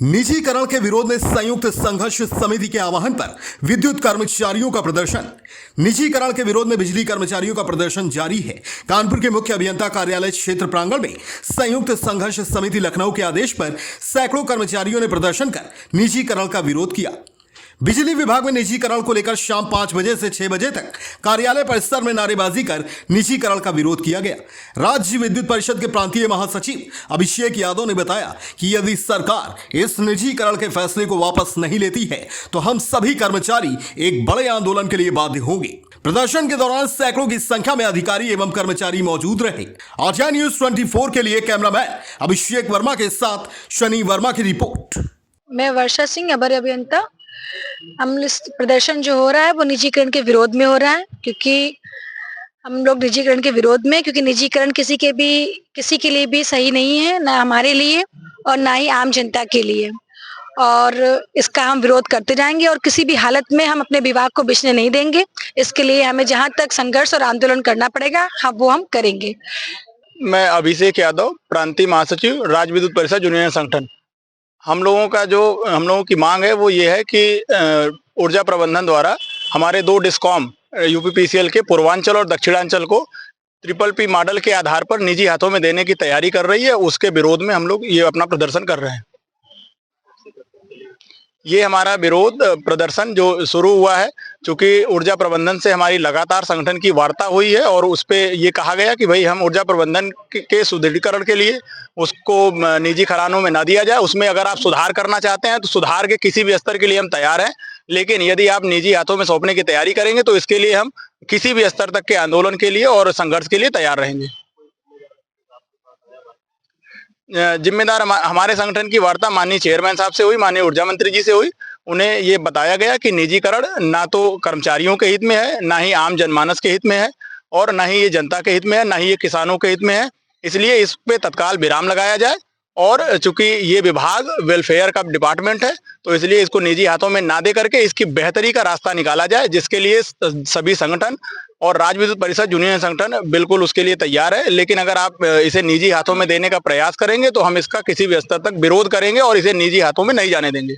निजीकरण के विरोध में संयुक्त संघर्ष समिति के आह्वान पर विद्युत कर्मचारियों का प्रदर्शन। निजीकरण के विरोध में बिजली कर्मचारियों का प्रदर्शन जारी है। कानपुर के मुख्य अभियंता कार्यालय क्षेत्र प्रांगण में संयुक्त संघर्ष समिति लखनऊ के आदेश पर सैकड़ों कर्मचारियों ने प्रदर्शन कर निजीकरण का विरोध किया। बिजली विभाग में निजीकरण को लेकर शाम 5 बजे से 6 बजे तक कार्यालय परिसर में नारेबाजी कर निजीकरण का विरोध किया गया। राज्य विद्युत परिषद के प्रांतीय महासचिव अभिषेक यादव ने बताया कि यदि सरकार इस निजीकरण के फैसले को वापस नहीं लेती है तो हम सभी कर्मचारी एक बड़े आंदोलन के लिए बाध्य होंगे। प्रदर्शन के दौरान सैकड़ों की संख्या में अधिकारी एवं कर्मचारी मौजूद रहे। आजाद न्यूज 24 के लिए कैमरामैन अभिषेक वर्मा के साथ शनि वर्मा की रिपोर्ट। मैं वर्षा सिंह, अबर अभियंता। हम इस प्रदर्शन जो हो रहा है वो निजीकरण के विरोध में हो रहा है, क्योंकि हम लोग निजीकरण के विरोध में, क्योंकि निजीकरण किसी के लिए भी सही नहीं है, ना हमारे लिए और ना ही आम जनता के लिए। और इसका हम विरोध करते जाएंगे और किसी भी हालत में हम अपने विभाग को बिछने नहीं देंगे। इसके लिए हमें जहां तक संघर्ष और आंदोलन करना पड़ेगा हम करेंगे। मैं अभिषेक यादव, प्रांतीय महासचिव, राज्य विद्युत परिषद यूनियन संगठन। हम लोगों की मांग है वो ये है कि ऊर्जा प्रबंधन द्वारा हमारे 2 डिस्कॉम यूपीपीसीएल के पूर्वांचल और दक्षिणांचल को ट्रिपल-P मॉडल के आधार पर निजी हाथों में देने की तैयारी कर रही है। उसके विरोध में हम लोग ये अपना प्रदर्शन कर रहे हैं। ये हमारा विरोध प्रदर्शन जो शुरू हुआ है, चूंकि ऊर्जा प्रबंधन से हमारी लगातार संगठन की वार्ता हुई है और उस पे ये कहा गया कि भाई हम ऊर्जा प्रबंधन के सुदृढ़ीकरण के लिए उसको निजी खरानों में ना दिया जाए। उसमें अगर आप सुधार करना चाहते हैं तो सुधार के किसी भी स्तर के लिए हम तैयार हैं, लेकिन यदि आप निजी हाथों में सौंपने की तैयारी करेंगे तो इसके लिए हम किसी भी स्तर तक के आंदोलन के लिए और संघर्ष के लिए तैयार रहेंगे। जिम्मेदार हमारे संगठन की वार्ता माननीय चेयरमैन साहब से हुई, माननीय ऊर्जा मंत्री जी से हुई। उन्हें ये बताया गया कि निजीकरण ना तो कर्मचारियों के हित में है, ना ही आम जनमानस के हित में है और ना ही ये जनता के हित में है, ना ही ये किसानों के हित में है। इसलिए इस पे तत्काल विराम लगाया जाए और चूंकि ये विभाग वेलफेयर का डिपार्टमेंट है तो इसलिए इसको निजी हाथों में ना दे करके इसकी बेहतरी का रास्ता निकाला जाए, जिसके लिए सभी संगठन और राज्य विद्युत परिषद यूनियन संगठन बिल्कुल उसके लिए तैयार है। लेकिन अगर आप इसे निजी हाथों में देने का प्रयास करेंगे तो हम इसका किसी भी स्तर तक विरोध करेंगे और इसे निजी हाथों में नहीं जाने देंगे।